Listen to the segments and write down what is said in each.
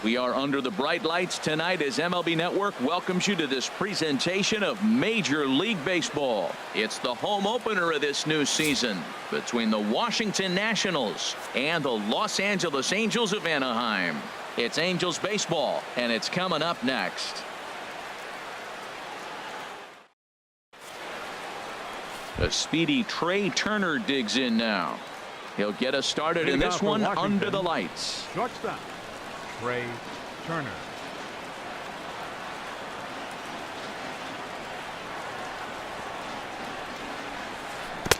We are under the bright lights tonight as MLB Network welcomes you to this presentation of Major League Baseball. It's the home opener of this new season between the Washington Nationals and the Los Angeles Angels of Anaheim. It's Angels baseball, and it's coming up next. A speedy Trey Turner digs in now. He'll get us started in this one under the lights. Shortstop, Trey Turner.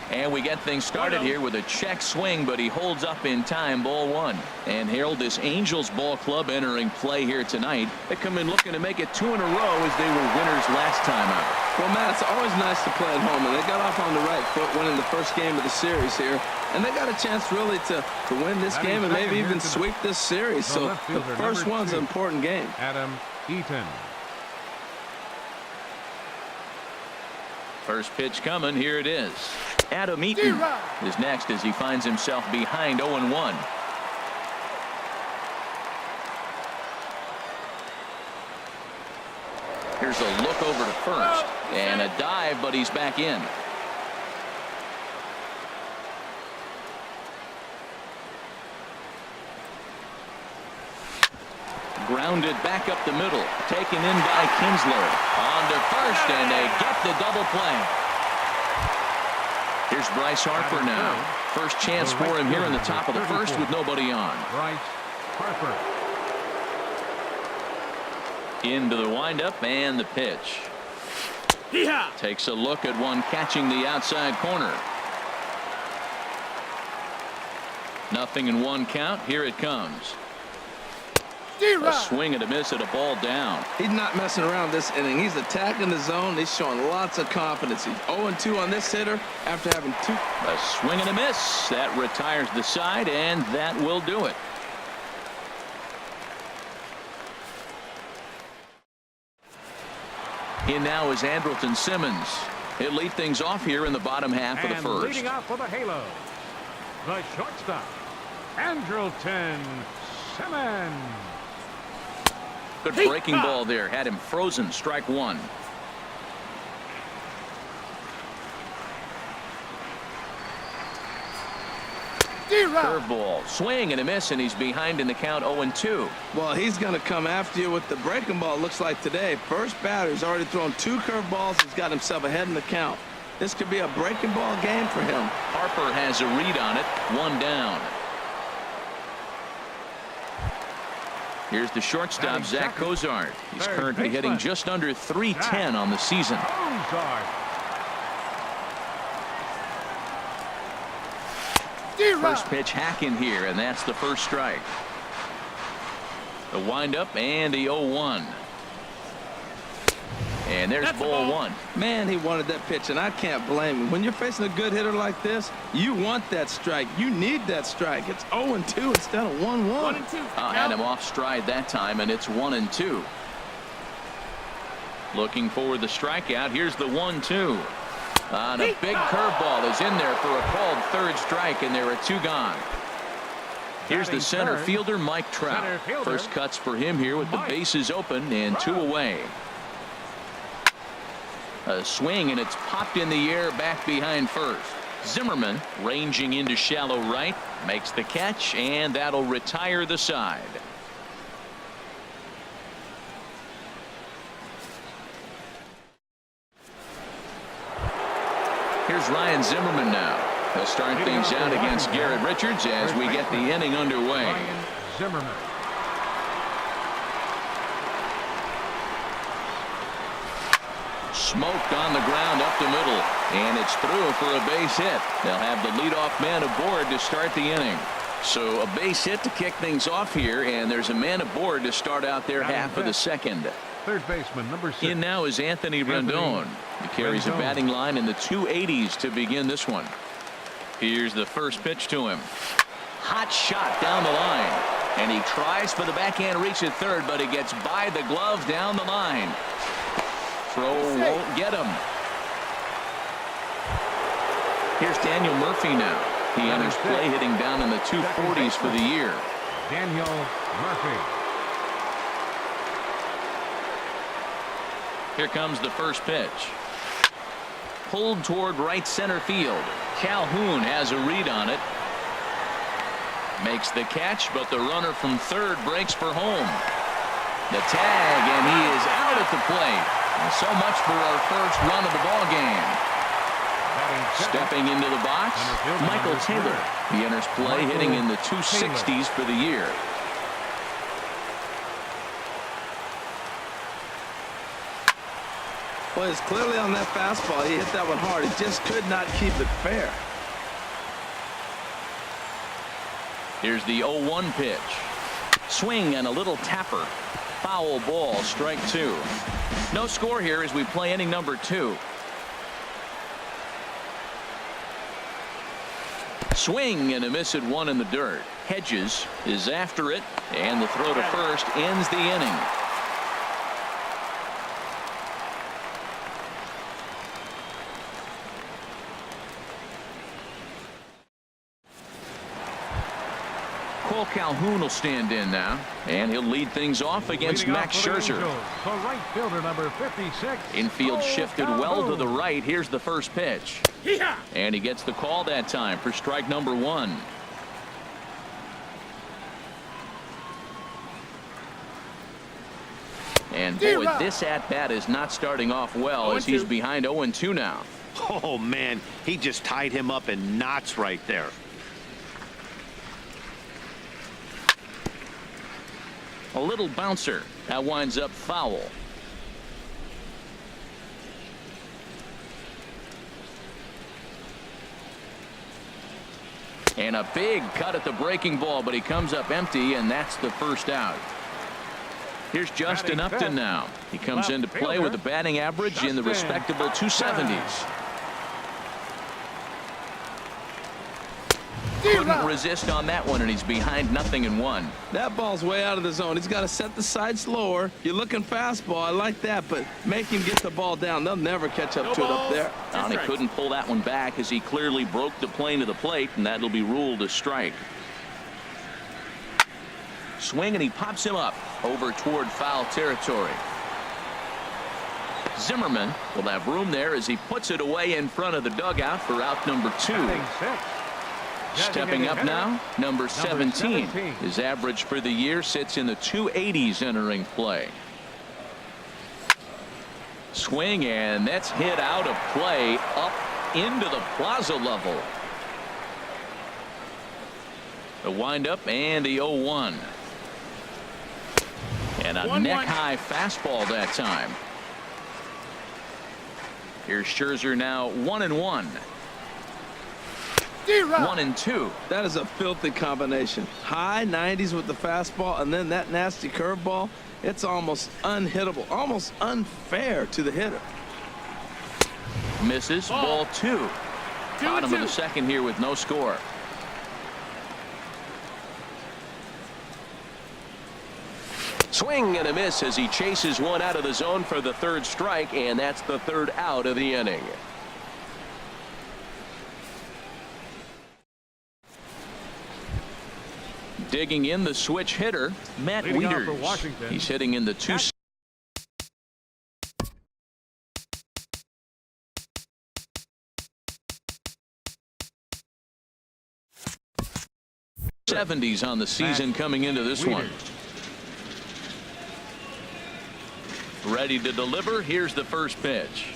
And we get things started here with a check swing, but he holds up in time. Ball one. And Harold, this Angels ball club entering play here tonight. They come in looking to make it 2 in a row as they were winners last time out. Well, Matt, it's always nice to play at home, and they got off on the right foot winning the first game of the series here. And they got a chance really to win this game and maybe even sweep this series. So the first one's an important game. Adam Eaton. First pitch coming. Here it is. Adam Eaton is next as he finds himself behind 0-1. Here's a look over to first and a dive, but he's back in. Grounded back up the middle, taken in by Kinsler. On to first, and they get the double play. Here's Bryce Harper now. First chance for him here in the top of the first with nobody on. Bryce Harper. Into the windup and the pitch. Takes a look at one catching the outside corner. Nothing in one count. Here it comes. A swing and a miss at a ball down. He's not messing around this inning. He's attacking the zone. He's showing lots of confidence. He's 0-2 on this hitter after having two. A swing and a miss. That retires the side, and that will do it. In now is Andrelton Simmons. He'll lead things off here in the bottom half of the first. Leading off for the Halo, the shortstop, Andrelton Simmons. Good breaking ball there. Had him frozen. Strike one. Curveball. Swing and a miss, and he's behind in the count 0-2. Well, he's going to come after you with the breaking ball, looks like today. First batter, he's already thrown 2 curveballs. He's got himself ahead in the count. This could be a breaking ball game for him. Harper has a read on it. 1 down. Here's the shortstop, Zach Cozart. He's currently hitting just under .310 on the season. First pitch hacking here, and that's the first strike. The windup and the 0-1. And there's ball one. Man, he wanted that pitch, and I can't blame him. When you're facing a good hitter like this, you want that strike. You need that strike. It's 0-2 instead of 1-1. Had him off stride that time, and it's 1-2. Looking for the strikeout. Here's the 1-2. And a big curveball is in there for a called third strike, and there are 2 gone. Here's the center fielder, Mike Trout. First cuts for him here with the bases open and 2 away. A swing, and it's popped in the air back behind first. Zimmerman ranging into shallow right, makes the catch, and that'll retire the side. Here's Ryan Zimmerman now. He'll start things out against Garrett Richards as we get the inning underway. Ryan Zimmerman. Smoked on the ground up the middle, and it's through for a base hit. They'll have the leadoff man aboard to start the inning. So a base hit to kick things off here, and there's a man aboard to start out their half of the second. Third baseman, number 6. In now is Anthony Rendon. He carries a batting line in the 280s to begin this one. Here's the first pitch to him. Hot shot down the line, and he tries for the backhand reach at third, but he gets by the glove down the line. Throw won't get him. Here's Daniel Murphy now. He enters play hitting down in the 240s for the year. Daniel Murphy. Here comes the first pitch. Pulled toward right center field. Calhoun has a read on it. Makes the catch, but the runner from third breaks for home. The tag, and he is out at the plate. And so much for our first run of the ball game. Stepping into the box, Michael Taylor. He enters play hitting in the 260s for the year. Well, it's clearly on that fastball. He hit that one hard. He just could not keep it fair. Here's the 0-1 pitch. Swing and a little tapper. Foul ball, strike two. No score here as we play inning number 2. Swing and a miss at one in the dirt. Hedges is after it, and the throw to first ends the inning. Cole Calhoun will stand in now, and he'll lead things off against Max Scherzer. The right fielder, number 56. Infield shifted well to the right. Here's the first pitch. And he gets the call that time for strike number 1. And boy, this at-bat is not starting off well as he's behind 0-2 now. Oh, man, he just tied him up in knots right there. A little bouncer. That winds up foul. And a big cut at the breaking ball, but he comes up empty, and that's the first out. Here's Justin Upton now. He comes into play with a batting average in the respectable 270s. Couldn't resist on that one, and he's behind 0-1. That ball's way out of the zone. He's got to set the side slower. You're looking fastball. I like that, but make him get the ball down. They'll never catch up to it up there. And he couldn't pull that one back as he clearly broke the plane of the plate, and that'll be ruled a strike. Swing, and he pops him up over toward foul territory. Zimmerman will have room there as he puts it away in front of the dugout for out number 2. Stepping up now, number 17. His average for the year sits in the 280s entering play. Swing, and that's hit out of play up into the plaza level. The windup and the 0-1. And a neck-high fastball that time. Here's Scherzer now 1-1. 1-2. That is a filthy combination. High 90s with the fastball, and then that nasty curveball. It's almost unhittable, almost unfair to the hitter. Misses. Ball 2. Bottom of the second here with no score. Swing and a miss as he chases one out of the zone for the third strike, and that's the third out of the inning. Digging in the switch hitter, Matt Wieters. He's hitting in the 270s on the season coming into this one. Ready to deliver. Here's the first pitch.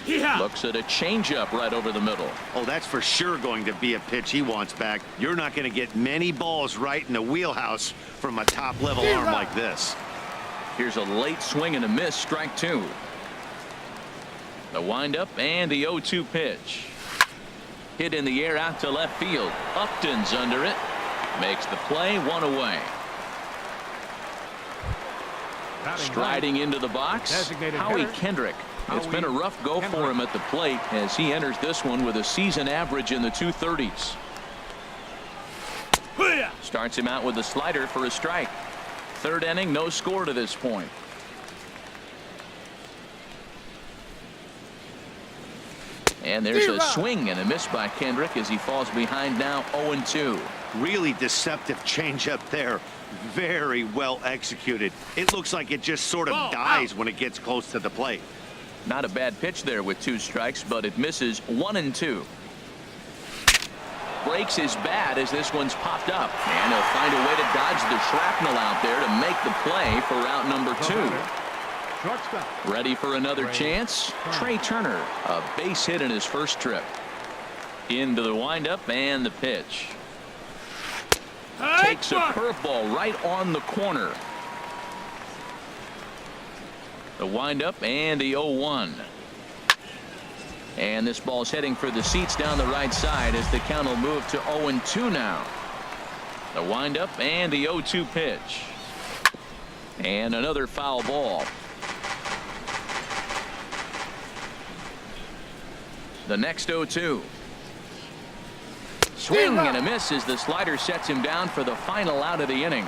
Looks at a changeup right over the middle. Oh, that's for sure going to be a pitch he wants back. You're not going to get many balls right in the wheelhouse from a top-level arm like this. Here's a late swing and a miss, strike 2. The windup and the 0-2 pitch. Hit in the air out to left field. Upton's under it. Makes the play, 1 away. Striding into the box, Howie Kendrick. It's been a rough go for him at the plate as he enters this one with a season average in the 230s. Starts him out with a slider for a strike. Third inning, no score to this point. And there's a swing and a miss by Kendrick as he falls behind now 0-2. Really deceptive changeup there. Very well executed. It looks like it just sort of dies when it gets close to the plate. Not a bad pitch there with 2 strikes, but it misses 1-2. Breaks his bat as this one's popped up, and he'll find a way to dodge the shrapnel out there to make the play for out number 2. Shortstop. Ready for another chance? Trey Turner, a base hit in his first trip. Into the windup and the pitch. Takes a curveball right on the corner. The windup and the 0-1. And this ball's heading for the seats down the right side as the count will move to 0-2 now. The windup and the 0-2 pitch. And another foul ball. The next 0-2. Swing and a miss as the slider sets him down for the final out of the inning.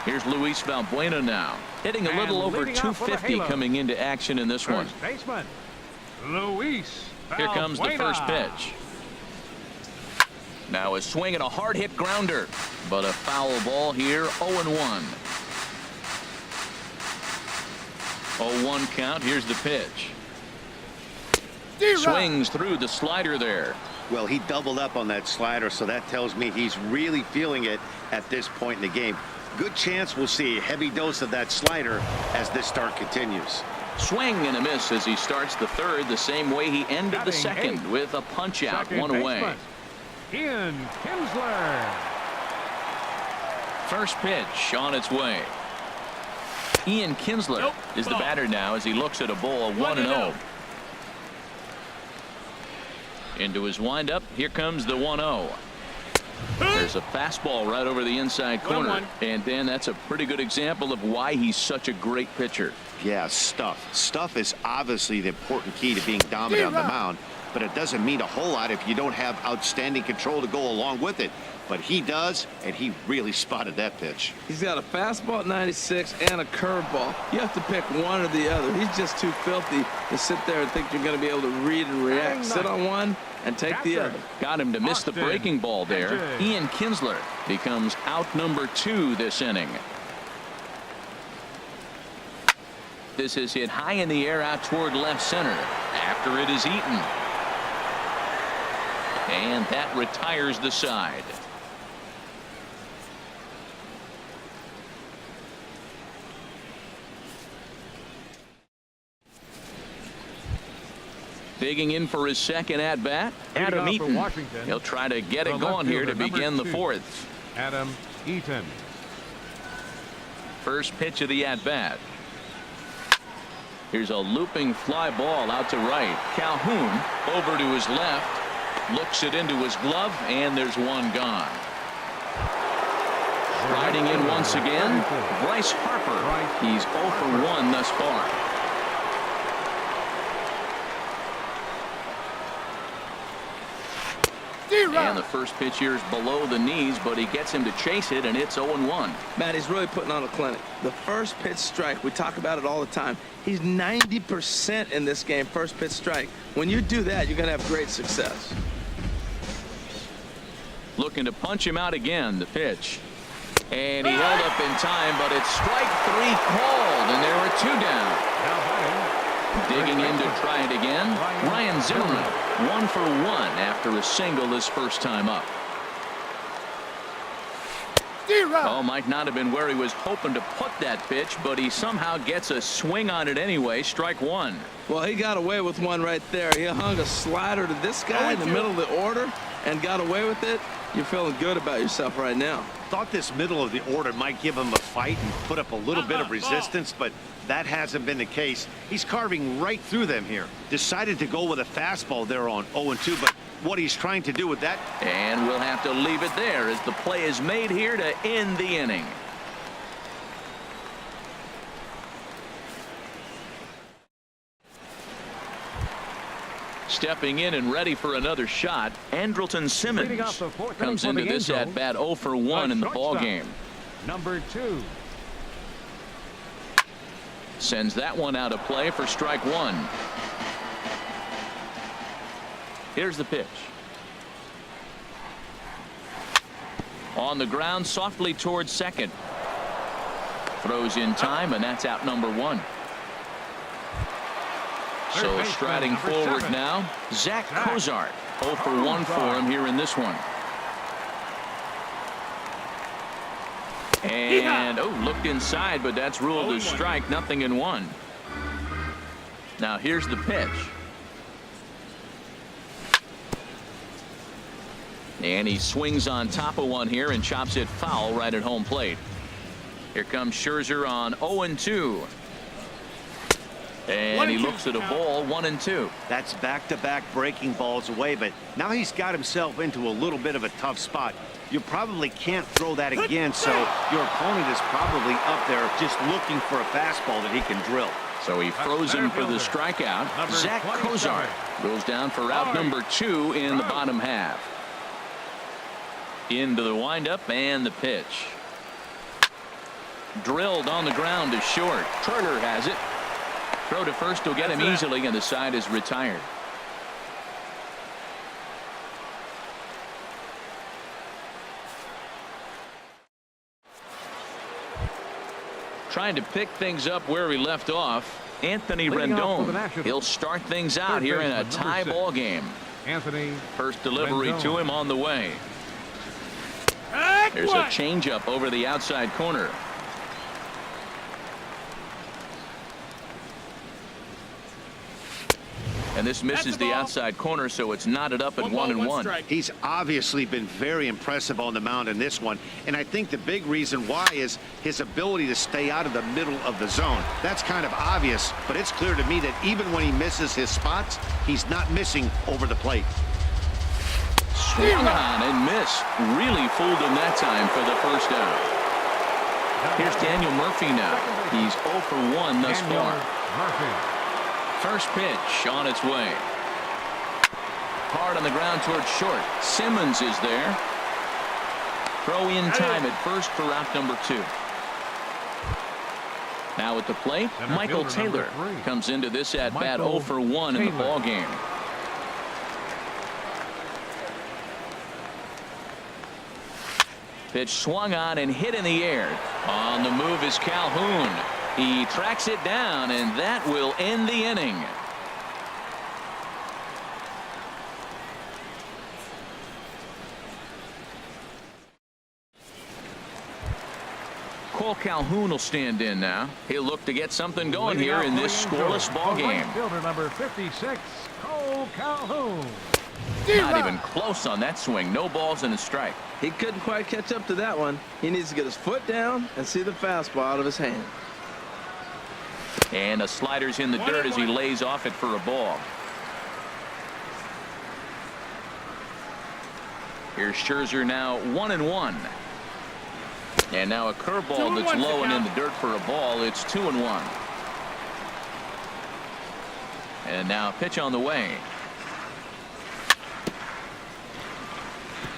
Here's Luis Valbuena now, hitting a little over 250 coming into action in this one. First baseman, Luis Valbuena. Here comes the first pitch. Now a swing and a hard hit grounder, but a foul ball here. 0-1. 0-1 count. Here's the pitch. Swings through the slider there. Well, he doubled up on that slider, so that tells me he's really feeling it at this point in the game. Good chance we'll see a heavy dose of that slider as this start continues. Swing and a miss as he starts the third the same way he ended the second, with a punch out. One away. Ian Kinsler. First pitch on its way. Ian Kinsler is the batter now as he looks at a ball 1-0. Into his windup. Here comes the 1-0. There's a fastball right over the inside corner. And Dan, that's a pretty good example of why he's such a great pitcher. Yeah, stuff is obviously the important key to being dominant on the mound, but it doesn't mean a whole lot if you don't have outstanding control to go along with it. But he does, and he really spotted that pitch. He's got a fastball at 96 and a curveball. You have to pick one or the other. He's just too filthy to sit there and think you're going to be able to read and react. Sit on one and take the other. Got him to miss the breaking ball there. Ian Kinsler becomes out number 2 this inning. This is hit high in the air out toward left center after it is eaten. And that retires the side. Digging in for his second at bat, Adam Eaton. He'll try to get it going here to begin the fourth. Adam Eaton. First pitch of the at bat. Here's a looping fly ball out to right. Calhoun over to his left, looks it into his glove, and there's one gone. Riding in once again, Bryce Harper. He's 0 for 1 thus far. And the first pitch here is below the knees, but he gets him to chase it, and it's 0-1. Matt, he's really putting on a clinic. The first pitch strike, we talk about it all the time. He's 90% in this game, first pitch strike. When you do that, you're going to have great success. Looking to punch him out again, the pitch. And he held up in time, but it's strike 3 called, and there are 2 down. Digging in to try it again, Ryan Zimmerman, 1 for 1 after a single his first time up. Oh, might not have been where he was hoping to put that pitch, but he somehow gets a swing on it anyway. Strike 1. Well, he got away with one right there. He hung a slider to this guy in the middle of the order and got away with it. You're feeling good about yourself right now. Thought this middle of the order might give him a fight and put up a little bit of resistance, but that hasn't been the case. He's carving right through them here. Decided to go with a fastball there on 0-2, but what he's trying to do with that. And we'll have to leave it there as the play is made here to end the inning. Stepping in and ready for another shot, Andrelton Simmons comes into this at bat 0 for 1 in the ball game. Number 2. Sends that one out of play for strike one. Here's the pitch. On the ground softly towards second. Throws in time, and that's out number one. So striding forward now, Zach Cozart. 0 for 1 for him here in this one. And looked inside, but that's ruled a strike. Nothing in one. Now here's the pitch. And he swings on top of one here and chops it foul right at home plate. Here comes Scherzer on 0-2. And he looks at a ball, 1-2. That's back-to-back breaking balls away, but now he's got himself into a little bit of a tough spot. You probably can't throw that again, so your opponent is probably up there just looking for a fastball that he can drill. So he froze him for the strikeout. Zach Cozart goes down for out number 2 in the bottom half. Into the windup and the pitch. Drilled on the ground to short. Turner has it. Throw to first will get him easily, and the side is retired. Trying to pick things up where we left off. Anthony Rendon. He'll start things out here in a tie ball game. Anthony. First delivery to him on the way. There's a changeup over the outside corner. And this misses the outside corner, so it's knotted up at 1-1. He's obviously been very impressive on the mound in this one, and I think the big reason why is his ability to stay out of the middle of the zone. That's kind of obvious, but it's clear to me that even when he misses his spots, he's not missing over the plate. Swung on and missed. Really fooled him that time for the first out. Here's Daniel Murphy now. He's 0 for 1 thus far. First pitch on its way. Hard on the ground towards short. Simmons is there. Throw in time at first for out number 2. Now at the plate, Michael Taylor comes into this at bat 0 for 1 in the ball game. Pitch swung on and hit in the air. On the move is Calhoun. He tracks it down, and that will end the inning. Cole Calhoun will stand in now. He'll look to get something going here in this scoreless ball game. Fielder number 56, Cole Calhoun. Not even close on that swing. No balls and a strike. He couldn't quite catch up to that one. He needs to get his foot down and see the fastball out of his hand. And a slider's in the dirt as he lays off it for a ball. Here's Scherzer now 1-1. And now a curveball that's low and in the dirt for a ball. It's 2-1. And now a pitch on the way.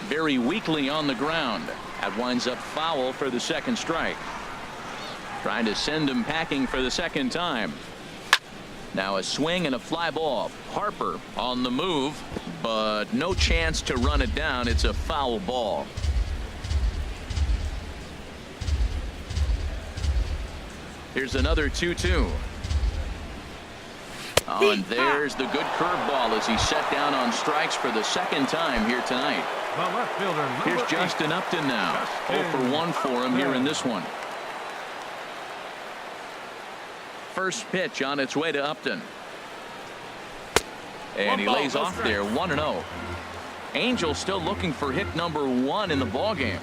Very weakly on the ground. That winds up foul for the second strike. Trying to send him packing for the second time. Now a swing and a fly ball. Harper on the move, but no chance to run it down. It's a foul ball. Here's another 2-2. Oh, and there's the good curveball as he's set down on strikes for the second time here tonight. Here's Justin Upton now. 0 for 1 for him here in this one. First pitch on its way to Upton. And he lays off there 1-0. Angels still looking for hit number 1 in the ball game.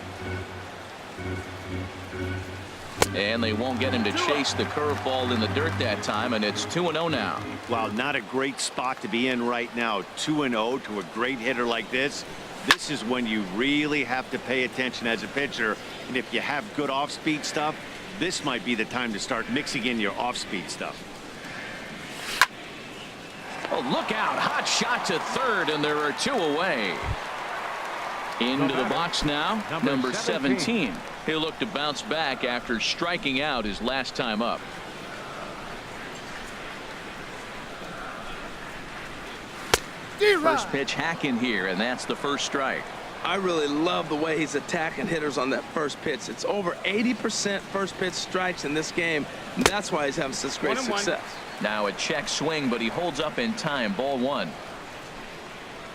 And they won't get him to chase the curveball in the dirt that time, and it's 2-0 now. Wow, not a great spot to be in right now. 2-0 to a great hitter like this. This is when you really have to pay attention as a pitcher. And if you have good off-speed stuff, this might be the time to start mixing in your off-speed stuff. Oh, look out. Hot shot to third, and there are 2 away. Into the box now, number 17. He'll look to bounce back after striking out his last time up. First pitch hacking here, and that's the first strike. I really love the way he's attacking hitters on that first pitch. It's over 80% first pitch strikes in this game. And that's why he's having such great success. Now a check swing, but he holds up in time. Ball one.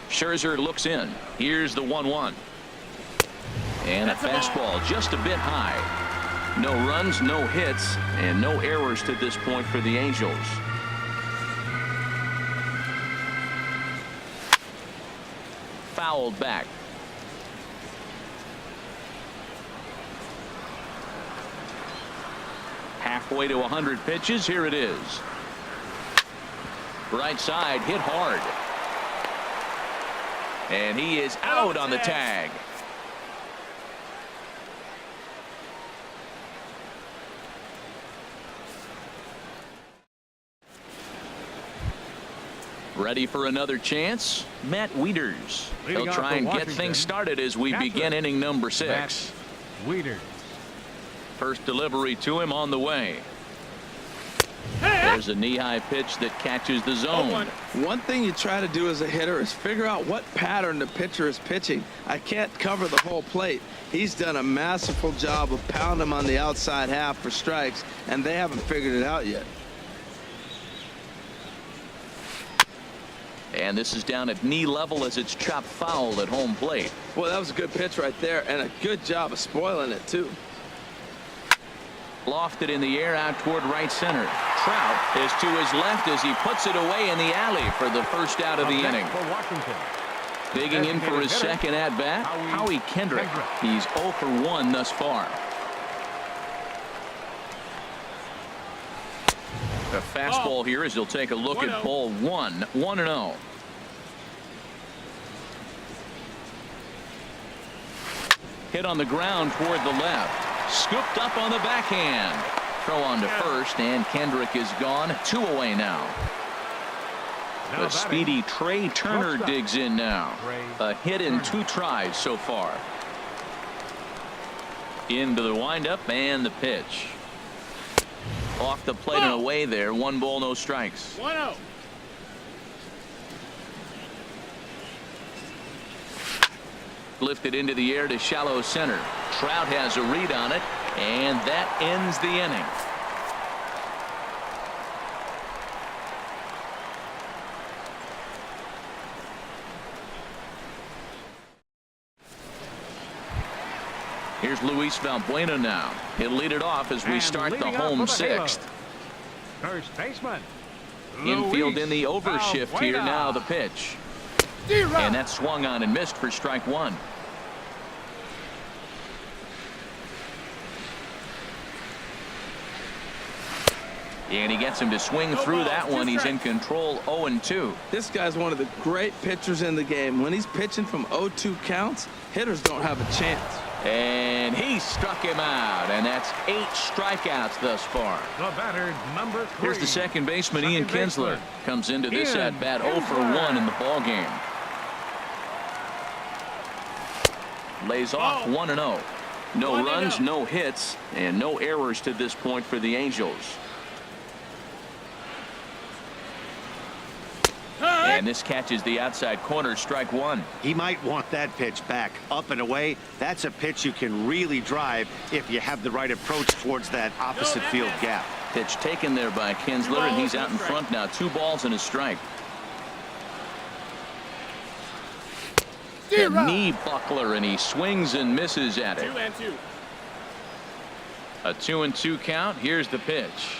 Scherzer looks in. Here's the 1-1. And a fastball just a bit high. No runs, no hits, and no errors to this point for the Angels. Fouled back. Halfway to 100 pitches. Here it is. Right side hit hard. And he is out on the tag. Ready for another chance? Matt Wieters. He'll try and get things started as we begin inning number 6. Wieters. First delivery to him on the way. There's a knee-high pitch that catches the zone. One thing you try to do as a hitter is figure out what pattern the pitcher is pitching. I can't cover the whole plate. He's done a masterful job of pounding him on the outside half for strikes, and they haven't figured it out yet. And this is down at knee level as it's chopped foul at home plate. Well, that was a good pitch right there, and a good job of spoiling it, too. Lofted in the air out toward right center. Trout is to his left as he puts it away in the alley for the first out of the inning. Digging in for his second at bat, Howie Kendrick. He's 0 for 1 thus far. A fastball here as he'll take a look at ball 1. 1-0. Hit on the ground toward the left. Scooped up on the backhand. Throw on to first, and Kendrick is gone. 2 away now. The speedy Trey Turner digs in now. A hit in 2 tries so far. Into the windup and the pitch. Off the plate and away there. 1 ball, no strikes. 1-0. Lifted into the air to shallow center. Trout has a read on it, and that ends the inning. Here's Luis Valbuena now. He'll lead it off as we start the home 6th. First baseman. Infield in the overshift here now. The pitch. And that swung on and missed for strike 1. And he gets him to swing through that one. He's in control. 0-2. This guy's one of the great pitchers in the game. When he's pitching from 0-2 counts, hitters don't have a chance. And he struck him out, and that's 8 strikeouts thus far. The batter, number 3. Here's the second baseman, Ian Kinsler. Comes into this at bat 0 for 1 in the ball game. Lays off 1-0. No runs, no hits, and no errors to this point for the Angels. And this catches the outside corner. Strike 1. He might want that pitch back up and away. That's a pitch you can really drive if you have the right approach towards that opposite field gap. Pitch taken there by Kinsler, and he's out in front now. 2 balls and a strike. The knee buckler, and he swings and misses at it. 2-2. A 2-2 count. Here's the pitch.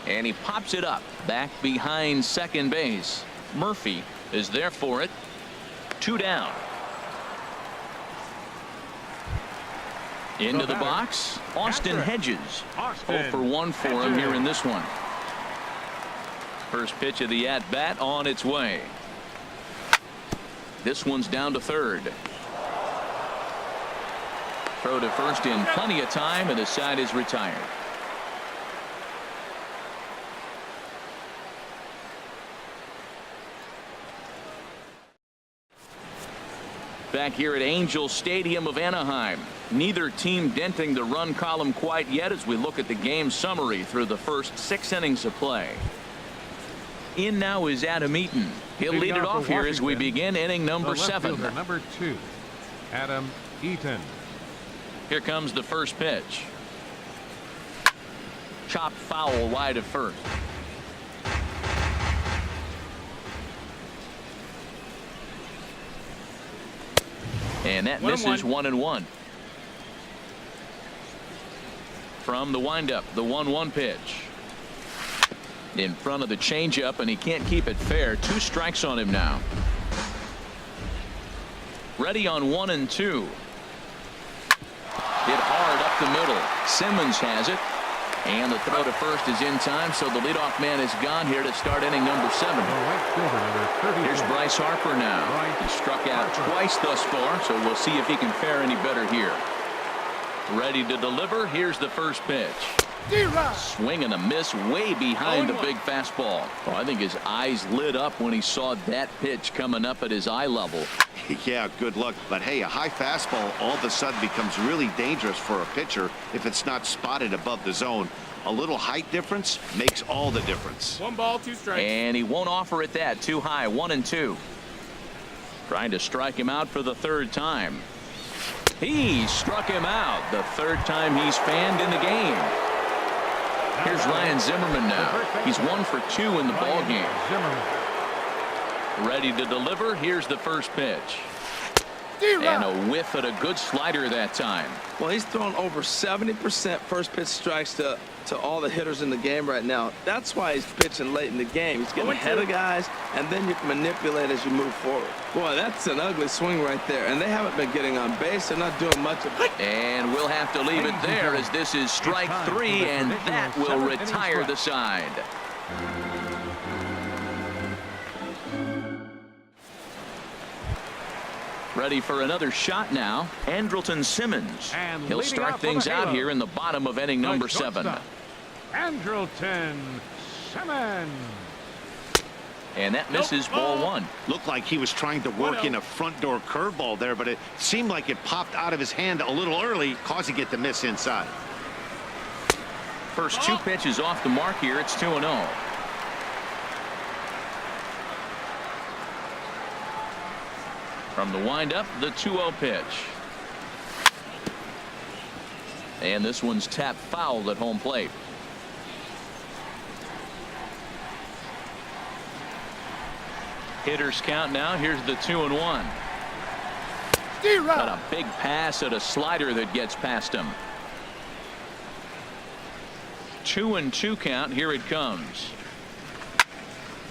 And he pops it up back behind second base. Murphy is there for it. 2 down. Into the box, Austin Hedges. 0 for 1 for him here in this one. First pitch of the at-bat on its way. This one's down to third. Throw to first in plenty of time, and the side is retired. Back here at Angel Stadium of Anaheim. Neither team denting the run column quite yet as we look at the game summary through the first 6 innings of play. In now is Adam Eaton. He'll lead it off here as we begin inning number 7. Number 2, Adam Eaton. Here comes the first pitch. Chopped foul wide of first. And that misses 1-1. From the windup, the 1-1 pitch. In front of the changeup, and he can't keep it fair. 2 strikes on him now. Ready on 1-2. Hit hard up the middle. Simmons has it. And the throw to first is in time, so the leadoff man is gone here to start inning number 7. Here's Bryce Harper now. He struck out twice thus far, so we'll see if he can fare any better here. Ready to deliver. Here's the first pitch. Swing and a miss way behind the big fastball. Oh, I think his eyes lit up when he saw that pitch coming up at his eye level. Yeah, good luck. But hey, a high fastball all of a sudden becomes really dangerous for a pitcher if it's not spotted above the zone. A little height difference makes all the difference. 1 ball, 2 strikes. And he won't offer it that. Too high. 1-2. Trying to strike him out for the 3rd time. He struck him out the 3rd time he's fanned in the game. Here's Ryan Zimmerman now. He's 1 for 2 in the ball game. Ready to deliver. Here's the first pitch. And a whiff at a good slider that time. Well, he's thrown over 70% first pitch strikes to all the hitters in the game right now. That's why he's pitching late in the game. He's getting ahead of guys, and then you can manipulate as you move forward. Boy, that's an ugly swing right there, and they haven't been getting on base. They're not doing much of it. And we'll have to leave it there as this is strike 3, and that will retire the side. Ready for another shot now. Andrelton Simmons. He'll start things out here in the bottom of inning number 7. Andrelton Simmons. And that misses ball 1. Looked like he was trying to work in a front door curveball there, but it seemed like it popped out of his hand a little early, causing it to miss inside. First 2 pitches off the mark here. It's 2-0. From the windup, the 2-0 pitch. And this one's tapped foul at home plate. Hitters count now. Here's the 2-1. Got a big pass at a slider that gets past him. 2-2 count. Here it comes.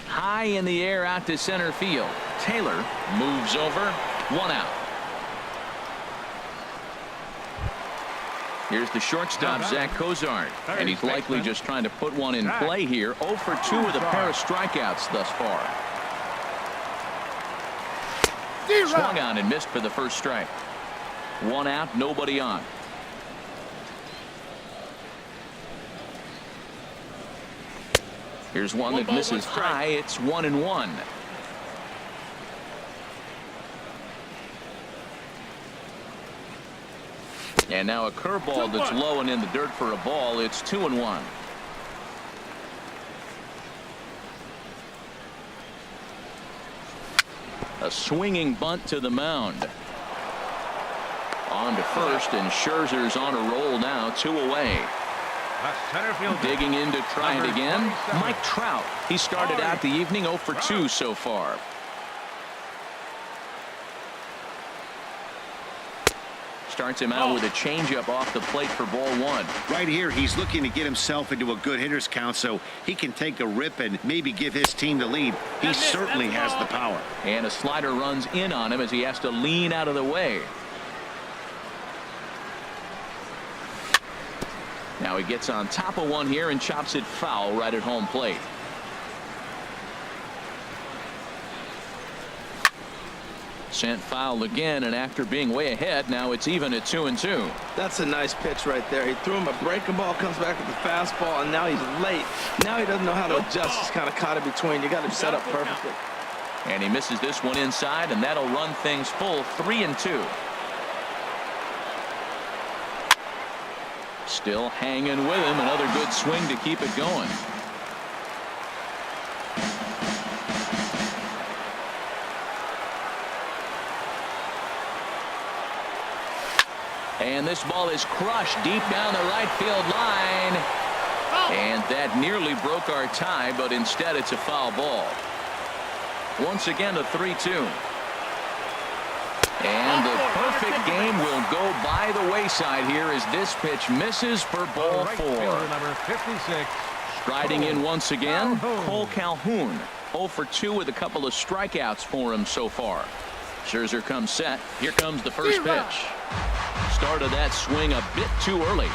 High in the air out to center field. Taylor moves over. 1 out. Here's the shortstop, Zach Cozart, and he's likely just trying to put one in play here. 0 for 2 with a pair of strikeouts thus far. Swung on and missed for the first strike. 1 out, nobody on. Here's one that misses high. It's 1-1. And now a curveball that's low and in the dirt for a ball. It's 2-1. A swinging bunt to the mound. On to first, and Scherzer's on a roll now. 2 away. Digging in to try it again. Mike Trout. He started out the evening 0 for 2 so far. Starts him out with a changeup off the plate for ball 1. Right here, he's looking to get himself into a good hitter's count so he can take a rip and maybe give his team the lead. He certainly has the power. And a slider runs in on him as he has to lean out of the way. Now he gets on top of one here and chops it foul right at home plate. Sent foul again, and after being way ahead, now it's even at 2-2. That's a nice pitch right there. He threw him a breaking ball, comes back with the fastball, and now he's late. Now he doesn't know how to adjust. He's kind of caught in between. You got him set up perfectly. And he misses this one inside, and that'll run things full. 3-2. Still hanging with him. Another good swing to keep it going. And this ball is crushed deep down the right field line. And that nearly broke our tie, but instead it's a foul ball. Once again, a 3-2. And the perfect game will go by the wayside here as this pitch misses for ball 4. Number 56. Striding in once again, Cole Calhoun. 0 for 2 with a couple of strikeouts for him so far. Scherzer comes set. Here comes the first pitch. Started that swing a bit too early.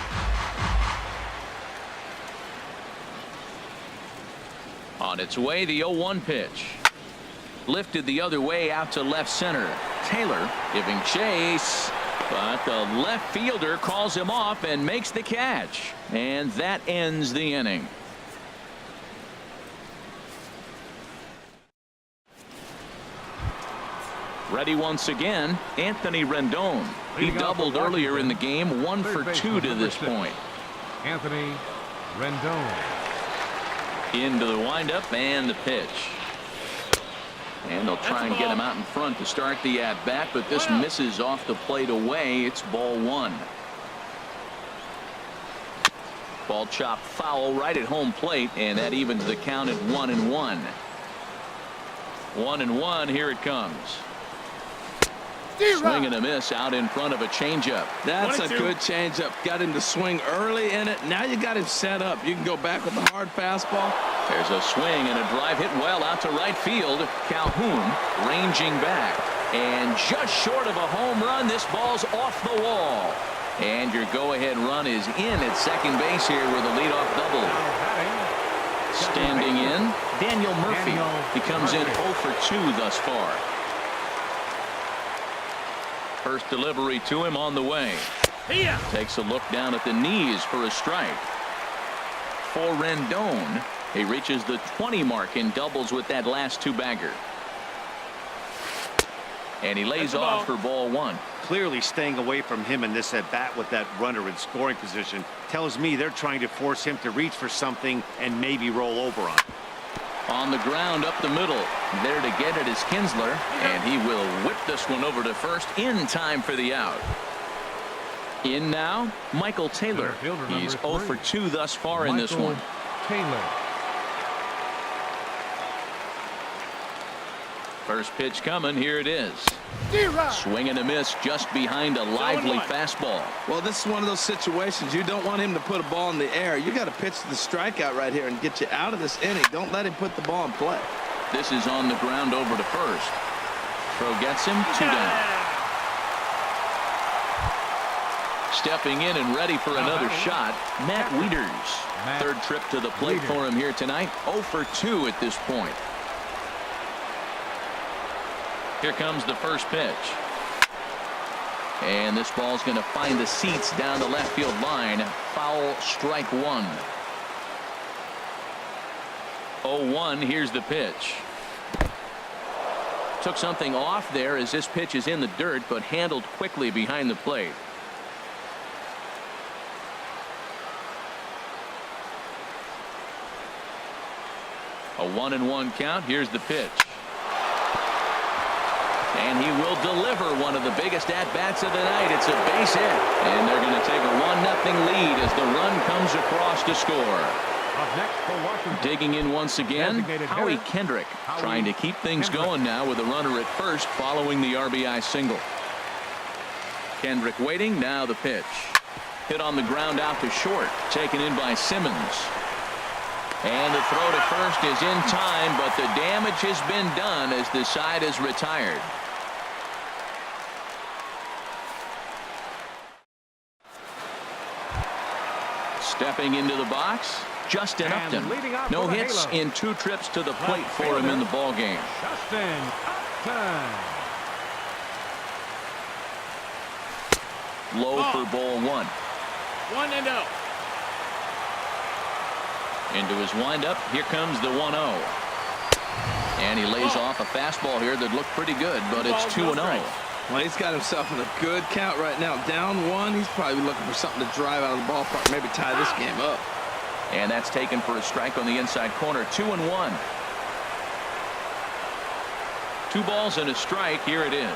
On its way, the 0-1 pitch. Lifted the other way out to left center. Taylor giving chase, but the left fielder calls him off and makes the catch. And that ends the inning. Ready once again, Anthony Rendon. He doubled earlier in the game, 1 for 2 to this point. Anthony Rendon. Into the windup and the pitch. And they'll try and get him out in front to start the at-bat, but this misses off the plate away. It's ball 1. Ball chopped foul right at home plate, and that evens the count at 1-1. 1-1, here it comes. Swing and a miss out in front of a changeup. That's a good changeup. Got him to swing early in it. Now you got him set up. You can go back with the hard fastball. There's a swing and a drive hit well out to right field. Calhoun ranging back. And just short of a home run, this ball's off the wall. And your go-ahead run is in at second base here with a leadoff double. Standing in, Daniel Murphy. He comes in 0 for 2 thus far. First delivery to him on the way. Takes a look down at the knees for a strike. For Rendon, he reaches the 20 mark in doubles with that last 2-bagger. And he lays off for ball 1. Clearly staying away from him in this at-bat with that runner in scoring position tells me they're trying to force him to reach for something and maybe roll over on. On the ground up the middle. There to get it is Kinsler, and he will whip this one over to first in time for the out. In now, Michael Taylor. He's 0 for 2 thus far in this one. Taylor. First pitch coming. Here it is. Swing and a miss just behind a lively fastball. Well, this is one of those situations you don't want him to put a ball in the air. You got to pitch the strikeout right here and get you out of this inning. Don't let him put the ball in play. This is on the ground over to first. Throw gets him 2 down. Stepping in and ready for another shot, Matt Wieters. Third trip to the plate for him here tonight. 0 for 2 at this point. Here comes the first pitch. And this ball's going to find the seats down the left field line. Foul, strike 1. 0-1. Here's the pitch. Took something off there as this pitch is in the dirt, but handled quickly behind the plate. A 1-1 count. Here's the pitch. And he will deliver one of the biggest at-bats of the night. It's a base hit. And they're going to take a 1-0 lead as the run comes across to score. Up next for Washington. Digging in once again, Howie Kendrick. Trying to keep things going now with a runner at first following the RBI single. Kendrick waiting. Now the pitch. Hit on the ground out to short. Taken in by Simmons. And the throw to first is in time, but the damage has been done as the side is retired. Stepping into the box, Justin Upton. No hits in 2 trips to the plate for him in the ball game. Justin Upton. Low for ball 1. 1-0. Into his windup. Here comes the 1-0. And he lays off a fastball here that looked pretty good, but it's 2-0. Well, he's got himself in a good count right now. Down 1. He's probably looking for something to drive out of the ballpark, maybe tie this game up. And that's taken for a strike on the inside corner. 2-1. 2 balls and a strike. Here it is.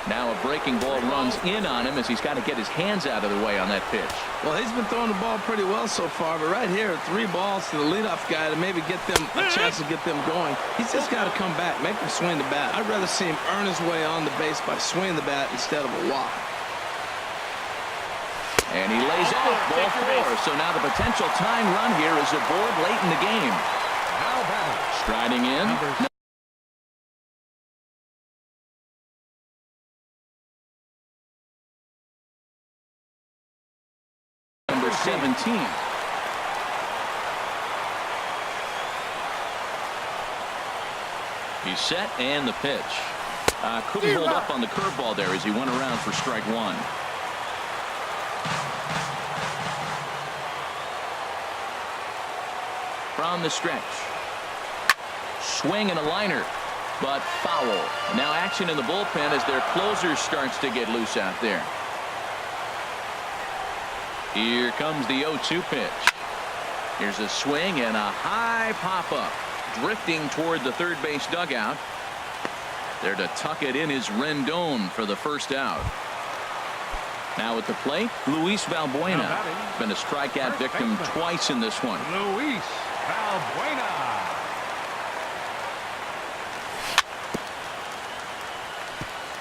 Now a breaking ball runs in on him as he's got to get his hands out of the way on that pitch. Well, he's been throwing the ball pretty well so far, but right here, 3 balls to the leadoff guy to maybe get them a chance to get them going. He's just got to come back, make him swing the bat. I'd rather see him earn his way on the base by swinging the bat instead of a walk. And he lays off ball 4. So now the potential tying run here is aboard late in the game. Striding in. Number 17. He's set and the pitch. Couldn't hold up on the curveball there as he went around for strike 1. From the stretch. Swing and a liner, but foul. Now action in the bullpen as their closer starts to get loose out there. Here comes the 0-2 pitch. Here's a swing and a high pop-up. Drifting toward the third base dugout. There to tuck it in is Rendon for the first out. Now at the plate, Luis Valbuena. Been a strikeout victim twice in this one. Luis Valbuena.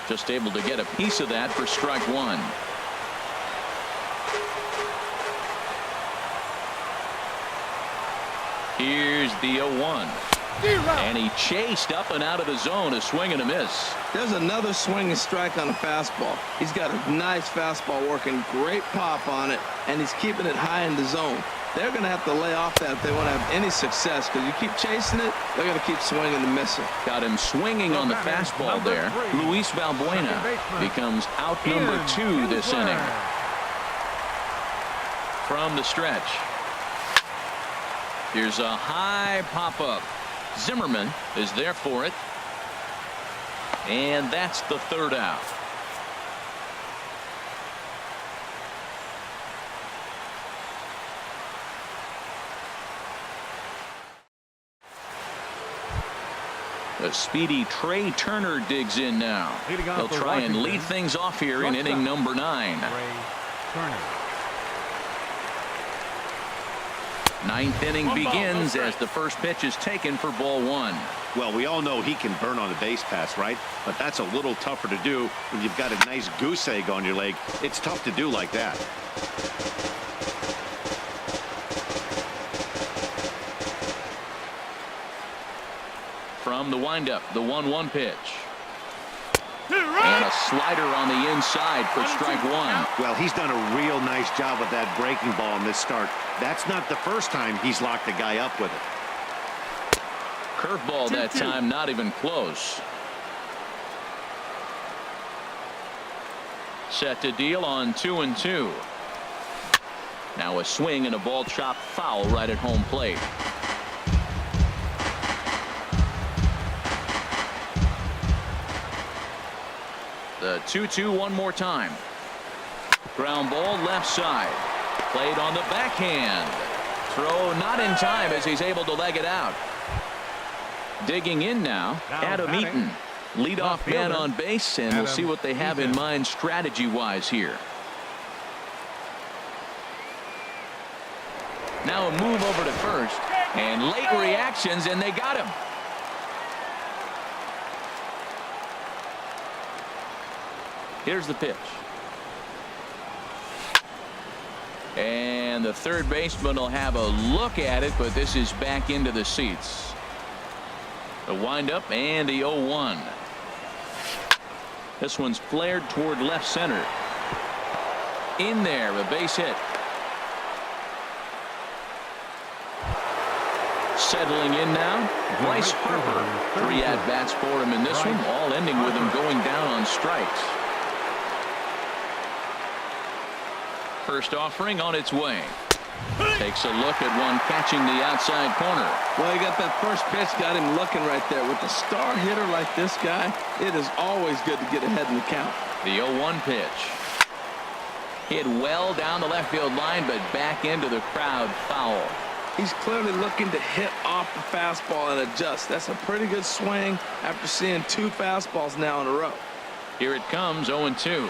Just able to get a piece of that for strike 1. Here's the 0-1. And he chased up and out of the zone, a swing and a miss. There's another swing and strike on a fastball. He's got a nice fastball working, great pop on it, and he's keeping it high in the zone. They're going to have to lay off that if they want to have any success, because you keep chasing it, they're going to keep swinging and missing. Got him swinging on the fastball there. Luis Valbuena becomes out number 2 this inning. From the stretch. Here's a high pop-up. Zimmerman is there for it. And that's the third out. The speedy Trey Turner digs in now. He'll try and lead things off here in inning number 9. Ninth inning begins as the first pitch is taken for ball 1. Well, we all know he can burn on a base pass, right? But that's a little tougher to do when you've got a nice goose egg on your leg. It's tough to do like that. From the windup, the 1-1 pitch. And a slider on the inside for strike 1. Well, he's done a real nice job with that breaking ball in this start. That's not the first time he's locked the guy up with it. Curveball that time, not even close. Set to deal on 2-2. Now a swing and a ball chopped foul right at home plate. The 2-2 one more time. Ground ball left side. Played on the backhand. Throw not in time as he's able to leg it out. Digging in now, Adam Eaton. Leadoff man on base, and we'll see what they have in mind strategy-wise here. Now a move over to first, and late reactions, and they got him. Here's the pitch. And the third baseman will have a look at it, but this is back into the seats. The windup and the 0-1. This one's flared toward left center. In there, a base hit. Settling in now, Bryce Harper. 3 at-bats for him in this one, all ending with him going down on strikes. First offering on its way. Takes a look at one catching the outside corner. Well, he got that first pitch, got him looking right there. With a star hitter like this guy, it is always good to get ahead in the count. The 0-1 pitch. Hit well down the left field line, but back into the crowd, foul. He's clearly looking to hit off the fastball and adjust. That's a pretty good swing after seeing 2 fastballs now in a row. Here it comes, 0-2.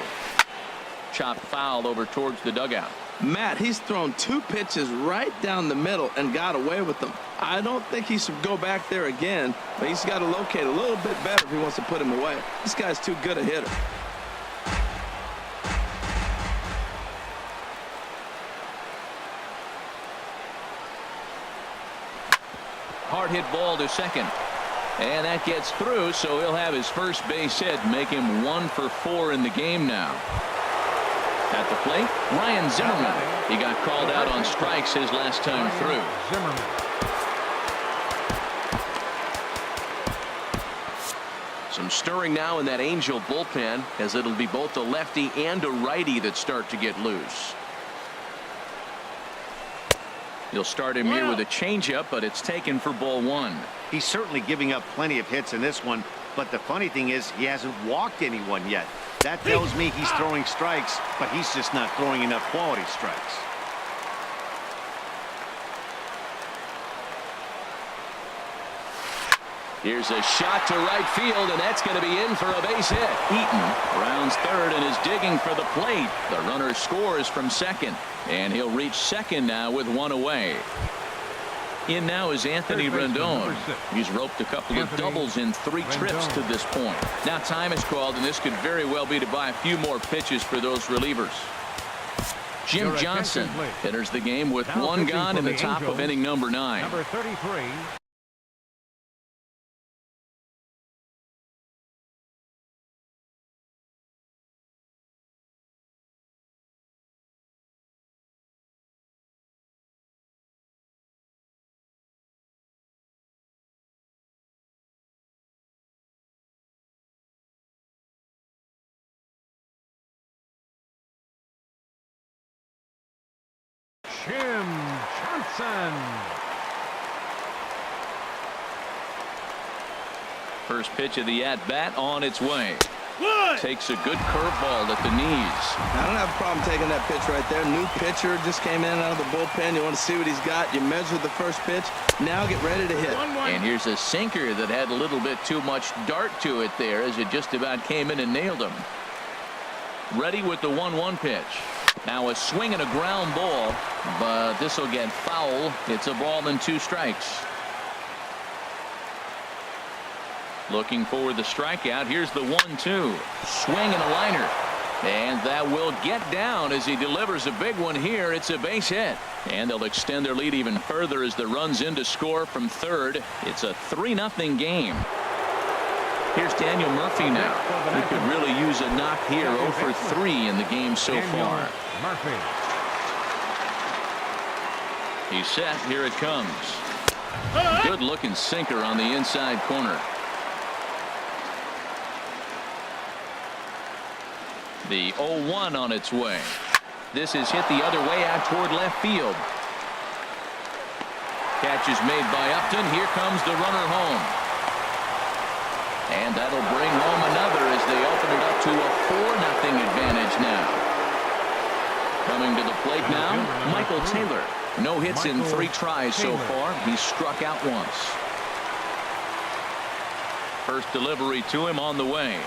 Chopped foul over towards the dugout. Matt, he's thrown 2 pitches right down the middle and got away with them. I don't think he should go back there again, but he's got to locate a little bit better if he wants to put him away. This guy's too good a hitter. Hard hit ball to second. And that gets through, so he'll have his first base hit, make him 1 for 4 in the game now. At the plate, Ryan Zimmerman. He got called out on strikes his last time through. Some stirring now in that Angel bullpen, as it'll be both a lefty and a righty that start to get loose. You'll start him here with a changeup, but it's taken for ball 1. He's certainly giving up plenty of hits in this one, but the funny thing is he hasn't walked anyone yet. That tells me he's throwing strikes, but he's just not throwing enough quality strikes. Here's a shot to right field, and that's going to be in for a base hit. Eaton rounds third and is digging for the plate. The runner scores from second, and he'll reach second now with 1 away. In now is Anthony Rendon. He's roped a couple of doubles in 3 trips to this point. Now time is called, and this could very well be to buy a few more pitches for those relievers. Jim Johnson enters the game with 1 gone in the top of inning number 9. Number 33. Jim Johnson. First pitch of the at-bat on its way. Takes a good curveball at the knees. I don't have a problem taking that pitch right there. New pitcher just came in out of the bullpen. You want to see what he's got. You measure the first pitch. Now get ready to hit. And here's a sinker that had a little bit too much dart to it there, as it just about came in and nailed him. Ready with the 1-1 pitch. Now a swing and a ground ball, but this will get foul. It's a ball and 2 strikes. Looking for the strikeout. Here's the 1-2. Swing and a liner. And that will get down as he delivers a big one here. It's a base hit. And they'll extend their lead even further as the run's in to score from third. It's a 3-0 game. Here's Daniel Murphy now. He could really use a knock here. 0 for 3 in the game so far. He's set. Here it comes. Good looking sinker on the inside corner. The 0-1 on its way. This is hit the other way out toward left field. Catch is made by Upton. Here comes the runner home. And that'll bring home another as they open it up to a 4-0 advantage now. Coming to the plate now, Michael Taylor. No hits in 3 tries so far. He's struck out once. First delivery to him on the way.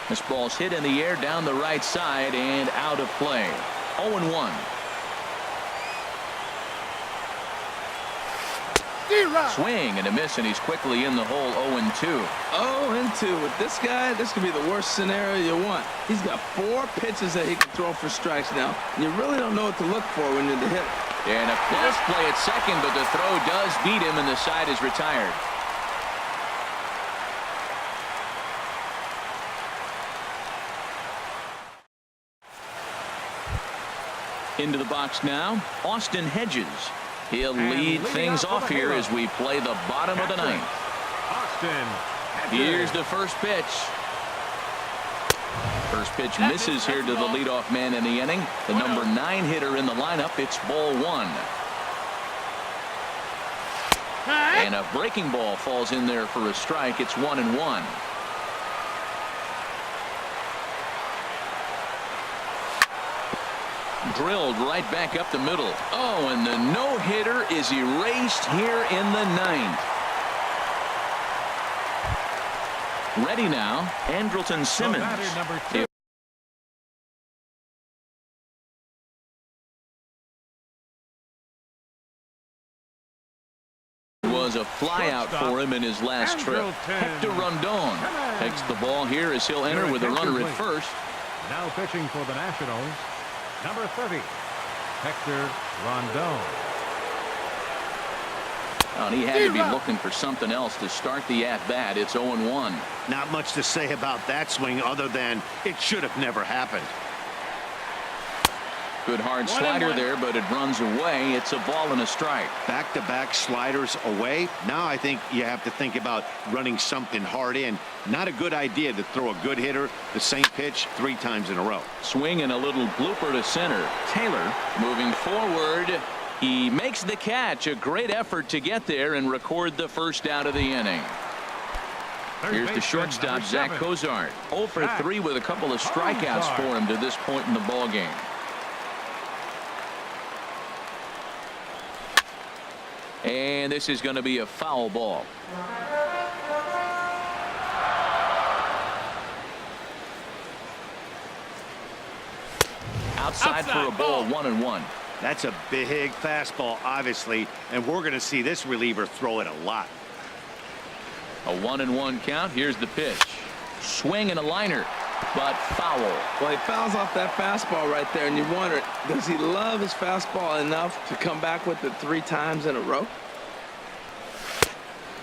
This ball's hit in the air down the right side and out of play. 0-1. Swing and a miss, and he's quickly in the hole. 0-2. 0-2 with this guy. This could be the worst scenario you want. He's got 4 pitches that he can throw for strikes now, and you really don't know what to look for when you're the hitter. And a close play at second, but the throw does beat him, and the side is retired. Into the box now, Austin Hedges. He'll lead things off here as we play the bottom of the 9th. Here's the first pitch. First pitch misses here to the leadoff man in the inning. The number 9 hitter in the lineup. It's ball 1. And a breaking ball falls in there for a strike. It's 1-1. Drilled right back up the middle. Oh, and the no-hitter is erased here in the 9th. Ready now, Andrelton Simmons. batter number 2. Was a flyout for him in his last trip. Hector Rondon takes the ball here as he'll enter with a runner at first. Now pitching for the Nationals, number 30, Hector Rondon. Oh, and he had to be looking for something else to start the at-bat. It's 0-1. Not much to say about that swing other than it should have never happened. Good hard slider there, but it runs away. It's a ball and a strike. Back-to-back sliders away. Now I think you have to think about running something hard in. Not a good idea to throw a good hitter the same pitch 3 times in a row. Swing and a little blooper to center. Taylor moving forward. He makes the catch. A great effort to get there and record the first out of the inning. Here's the shortstop, Zach Cozart. 0 for 3 with a couple of strikeouts for him to this point in the ball game. And this is going to be a foul ball. Outside for a ball, 1-1. That's a big fastball, obviously, and we're going to see this reliever throw it a lot. A 1-1 count. Here's the pitch. Swing and a liner, but foul. Well, he fouls off that fastball right there, and you wonder, does he love his fastball enough to come back with it 3 times in a row?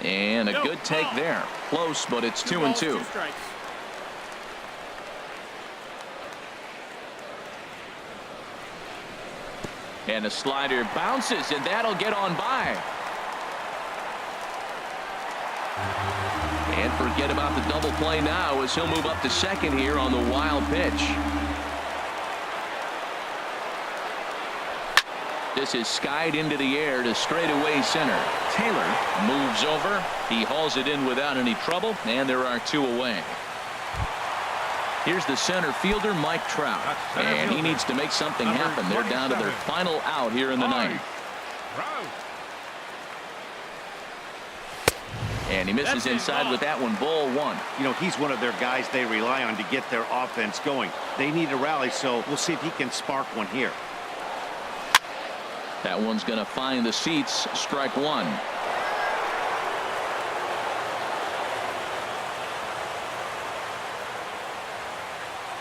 And a good take there. Close, but it's 2-2. And a slider bounces, and that'll get on by. And forget about the double play now as he'll move up to second here on the wild pitch. This is skied into the air to straightaway center. Taylor moves over. He hauls it in without any trouble, and there are 2 away. Here's the center fielder, Mike Trout, and he needs to make something happen. They're down to their final out here in the 9th. And he misses inside with that one. Ball 1. You know, he's one of their guys they rely on to get their offense going. They need a rally, so we'll see if he can spark one here. That one's going to find the seats. Strike 1.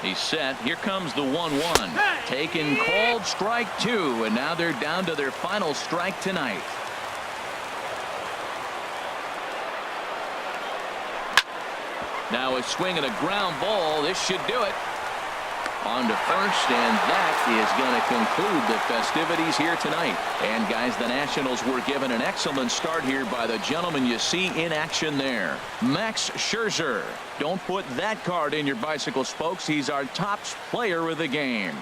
He's set. Here comes the 1-1. Taken, called, strike 2. And now they're down to their final strike tonight. Now a swing and a ground ball. This should do it. On to first, and that is going to conclude the festivities here tonight. And guys, the Nationals were given an excellent start here by the gentleman you see in action there, Max Scherzer. Don't put that card in your bicycle spokes. He's our top player of the game.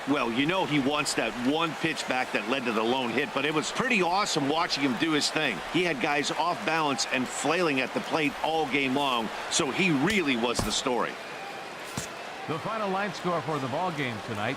Well, you know he wants that one pitch back that led to the lone hit, but it was pretty awesome watching him do his thing. He had guys off balance and flailing at the plate all game long, so he really was the story. The final line score for the ball game tonight,